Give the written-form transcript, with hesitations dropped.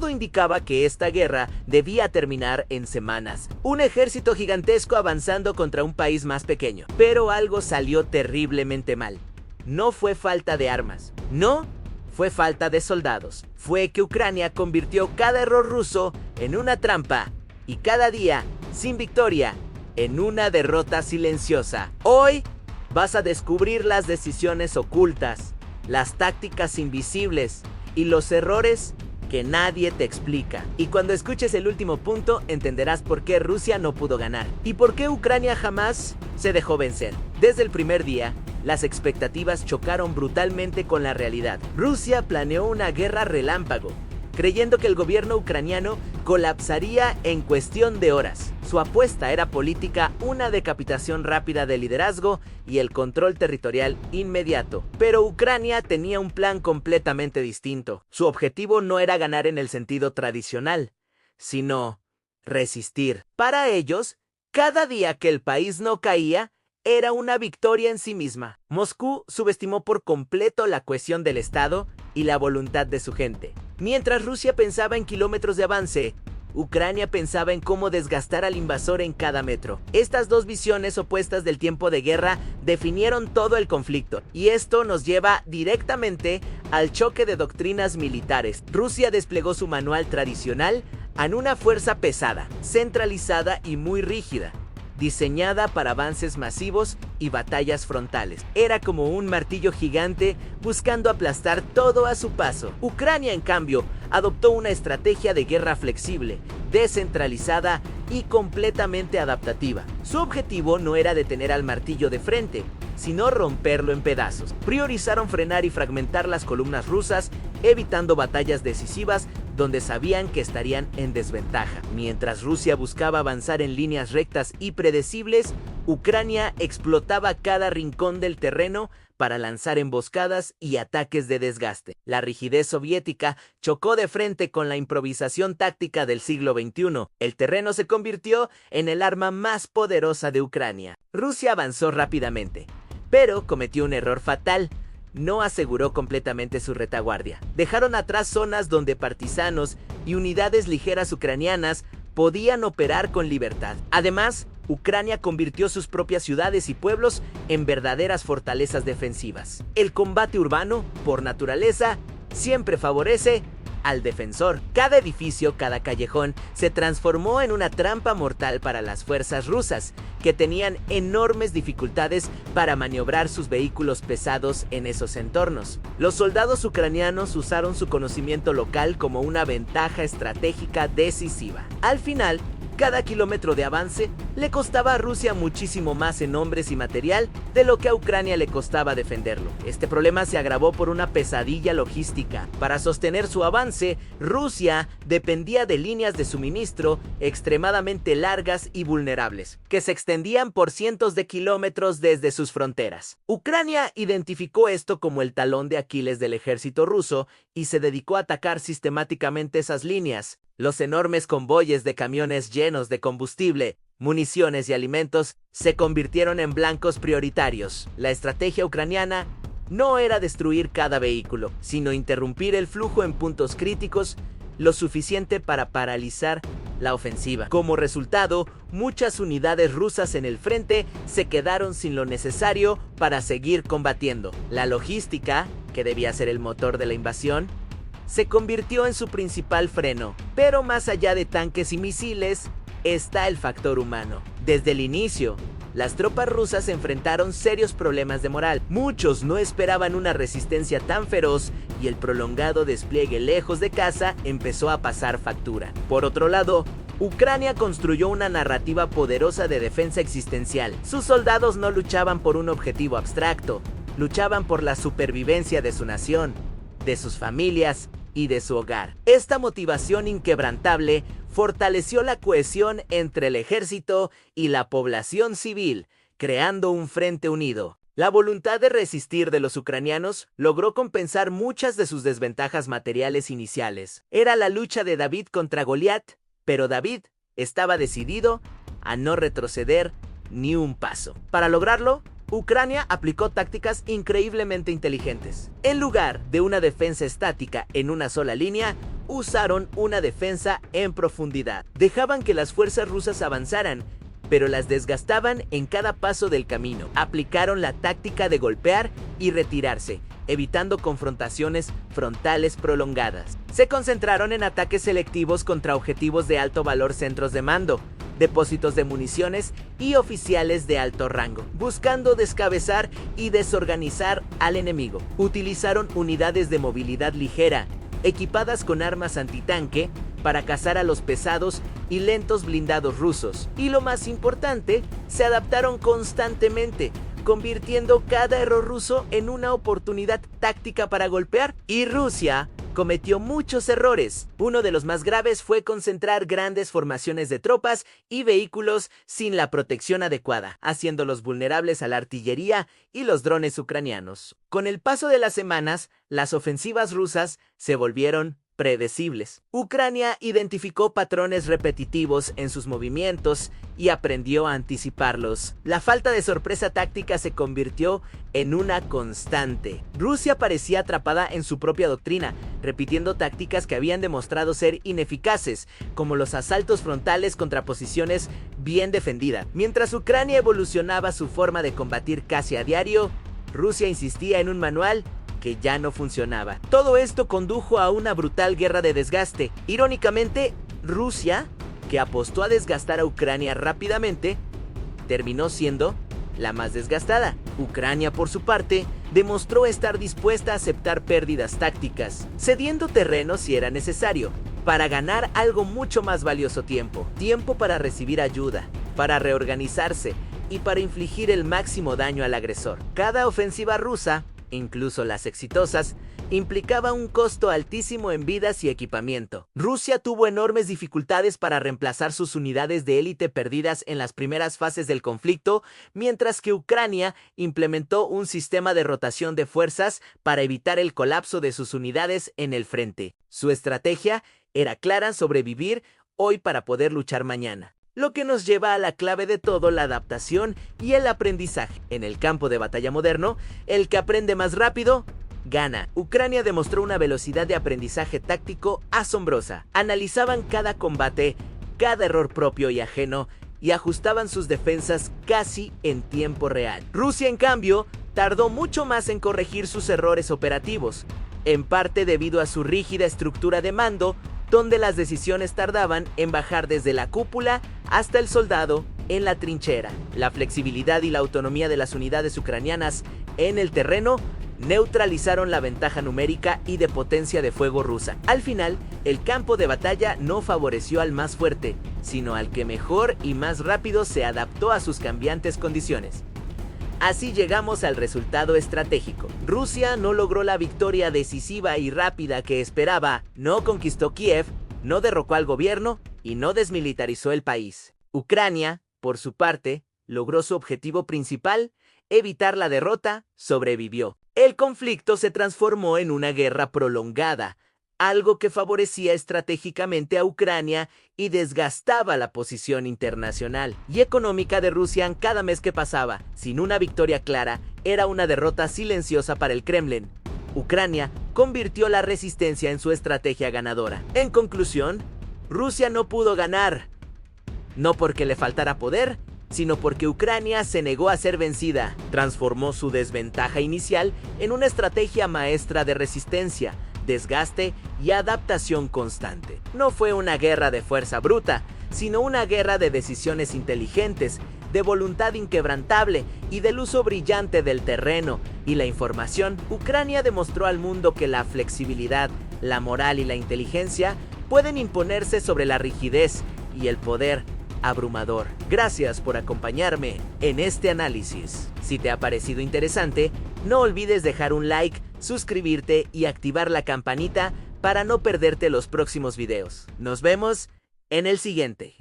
Todo indicaba que esta guerra debía terminar en semanas. Un ejército gigantesco avanzando contra un país más pequeño. Pero algo salió terriblemente mal. No fue falta de armas. No fue falta de soldados. Fue que Ucrania convirtió cada error ruso en una trampa y cada día, sin victoria, en una derrota silenciosa. Hoy vas a descubrir las decisiones ocultas, las tácticas invisibles y los errores que nadie te explica. Y cuando escuches el último punto, entenderás por qué Rusia no pudo ganar y por qué Ucrania jamás se dejó vencer. Desde el primer día, las expectativas chocaron brutalmente con la realidad. Rusia planeó una guerra relámpago, creyendo que el gobierno ucraniano colapsaría en cuestión de horas. Su apuesta era política, una decapitación rápida del liderazgo y el control territorial inmediato. Pero Ucrania tenía un plan completamente distinto. Su objetivo no era ganar en el sentido tradicional, sino resistir. Para ellos, cada día que el país no caía, era una victoria en sí misma. Moscú subestimó por completo la cohesión del Estado y la voluntad de su gente. Mientras Rusia pensaba en kilómetros de avance, Ucrania pensaba en cómo desgastar al invasor en cada metro. Estas dos visiones opuestas del tiempo de guerra definieron todo el conflicto, y esto nos lleva directamente al choque de doctrinas militares. Rusia desplegó su manual tradicional en una fuerza pesada, centralizada y muy rígida, diseñada para avances masivos y batallas frontales. Era como un martillo gigante buscando aplastar todo a su paso. Ucrania, en cambio, adoptó una estrategia de guerra flexible, descentralizada y completamente adaptativa. Su objetivo no era detener al martillo de frente, sino romperlo en pedazos. Priorizaron frenar y fragmentar las columnas rusas, evitando batallas decisivas donde sabían que estarían en desventaja. Mientras Rusia buscaba avanzar en líneas rectas y predecibles, Ucrania explotaba cada rincón del terreno para lanzar emboscadas y ataques de desgaste. La rigidez soviética chocó de frente con la improvisación táctica del siglo XXI. El terreno se convirtió en el arma más poderosa de Ucrania. Rusia avanzó rápidamente, pero cometió un error fatal. No aseguró completamente su retaguardia. Dejaron atrás zonas donde partisanos y unidades ligeras ucranianas podían operar con libertad. Además, Ucrania convirtió sus propias ciudades y pueblos en verdaderas fortalezas defensivas. El combate urbano, por naturaleza, siempre favorece al defensor. Cada edificio, cada callejón, se transformó en una trampa mortal para las fuerzas rusas, que tenían enormes dificultades para maniobrar sus vehículos pesados en esos entornos. Los soldados ucranianos usaron su conocimiento local como una ventaja estratégica decisiva. Al final, cada kilómetro de avance le costaba a Rusia muchísimo más en hombres y material de lo que a Ucrania le costaba defenderlo. Este problema se agravó por una pesadilla logística. Para sostener su avance, Rusia dependía de líneas de suministro extremadamente largas y vulnerables, que se extendían por cientos de kilómetros desde sus fronteras. Ucrania identificó esto como el talón de Aquiles del ejército ruso y se dedicó a atacar sistemáticamente esas líneas. Los enormes convoyes de camiones llenos de combustible, municiones y alimentos se convirtieron en blancos prioritarios. La estrategia ucraniana no era destruir cada vehículo, sino interrumpir el flujo en puntos críticos, lo suficiente para paralizar la ofensiva. Como resultado, muchas unidades rusas en el frente se quedaron sin lo necesario para seguir combatiendo. La logística, que debía ser el motor de la invasión, se convirtió en su principal freno. Pero más allá de tanques y misiles, está el factor humano. Desde el inicio, las tropas rusas enfrentaron serios problemas de moral. Muchos no esperaban una resistencia tan feroz y el prolongado despliegue lejos de casa empezó a pasar factura. Por otro lado, Ucrania construyó una narrativa poderosa de defensa existencial. Sus soldados no luchaban por un objetivo abstracto, luchaban por la supervivencia de su nación, de sus familias y de su hogar. Esta motivación inquebrantable fortaleció la cohesión entre el ejército y la población civil, creando un frente unido. La voluntad de resistir de los ucranianos logró compensar muchas de sus desventajas materiales iniciales. Era la lucha de David contra Goliat, pero David estaba decidido a no retroceder ni un paso. Para lograrlo, Ucrania aplicó tácticas increíblemente inteligentes. En lugar de una defensa estática en una sola línea, usaron una defensa en profundidad. Dejaban que las fuerzas rusas avanzaran, pero las desgastaban en cada paso del camino. Aplicaron la táctica de golpear y retirarse, evitando confrontaciones frontales prolongadas. Se concentraron en ataques selectivos contra objetivos de alto valor, centros de mando, depósitos de municiones y oficiales de alto rango, buscando descabezar y desorganizar al enemigo. Utilizaron unidades de movilidad ligera, equipadas con armas antitanque, para cazar a los pesados y lentos blindados rusos. Y lo más importante, se adaptaron constantemente, convirtiendo cada error ruso en una oportunidad táctica para golpear. Y Rusia cometió muchos errores. Uno de los más graves fue concentrar grandes formaciones de tropas y vehículos sin la protección adecuada, haciéndolos vulnerables a la artillería y los drones ucranianos. Con el paso de las semanas, las ofensivas rusas se volvieron predecibles. Ucrania identificó patrones repetitivos en sus movimientos y aprendió a anticiparlos. La falta de sorpresa táctica se convirtió en una constante. Rusia parecía atrapada en su propia doctrina, repitiendo tácticas que habían demostrado ser ineficaces, como los asaltos frontales contra posiciones bien defendidas. Mientras Ucrania evolucionaba su forma de combatir casi a diario, Rusia insistía en un manual que ya no funcionaba. Todo esto condujo a una brutal guerra de desgaste. Irónicamente, Rusia, que apostó a desgastar a Ucrania rápidamente, terminó siendo la más desgastada. Ucrania, por su parte, demostró estar dispuesta a aceptar pérdidas tácticas, cediendo terreno si era necesario, para ganar algo mucho más valioso: tiempo. Tiempo para recibir ayuda, para reorganizarse y para infligir el máximo daño al agresor. Cada ofensiva rusa, incluso las exitosas, implicaba un costo altísimo en vidas y equipamiento. Rusia tuvo enormes dificultades para reemplazar sus unidades de élite perdidas en las primeras fases del conflicto, mientras que Ucrania implementó un sistema de rotación de fuerzas para evitar el colapso de sus unidades en el frente. Su estrategia era clara: sobrevivir hoy para poder luchar mañana. Lo que nos lleva a la clave de todo: la adaptación y el aprendizaje. En el campo de batalla moderno, el que aprende más rápido gana. Ucrania demostró una velocidad de aprendizaje táctico asombrosa. Analizaban cada combate, cada error propio y ajeno, y ajustaban sus defensas casi en tiempo real. Rusia, en cambio, tardó mucho más en corregir sus errores operativos, en parte debido a su rígida estructura de mando, donde las decisiones tardaban en bajar desde la cúpula hasta el soldado en la trinchera. La flexibilidad y la autonomía de las unidades ucranianas en el terreno neutralizaron la ventaja numérica y de potencia de fuego rusa. Al final, el campo de batalla no favoreció al más fuerte, sino al que mejor y más rápido se adaptó a sus cambiantes condiciones. Así llegamos al resultado estratégico. Rusia no logró la victoria decisiva y rápida que esperaba, no conquistó Kiev, no derrocó al gobierno y no desmilitarizó el país. Ucrania, por su parte, logró su objetivo principal: evitar la derrota. Sobrevivió. El conflicto se transformó en una guerra prolongada, algo que favorecía estratégicamente a Ucrania y desgastaba la posición internacional y económica de Rusia en cada mes que pasaba. Sin una victoria clara, era una derrota silenciosa para el Kremlin. Ucrania convirtió la resistencia en su estrategia ganadora. En conclusión, Rusia no pudo ganar, no porque le faltara poder, sino porque Ucrania se negó a ser vencida. Transformó su desventaja inicial en una estrategia maestra de resistencia, desgaste y adaptación constante. No fue una guerra de fuerza bruta, sino una guerra de decisiones inteligentes, de voluntad inquebrantable y del uso brillante del terreno y la información. Ucrania demostró al mundo que la flexibilidad, la moral y la inteligencia pueden imponerse sobre la rigidez y el poder abrumador. Gracias por acompañarme en este análisis. Si te ha parecido interesante, no olvides dejar un like, suscribirte y activar la campanita para no perderte los próximos videos. Nos vemos en el siguiente.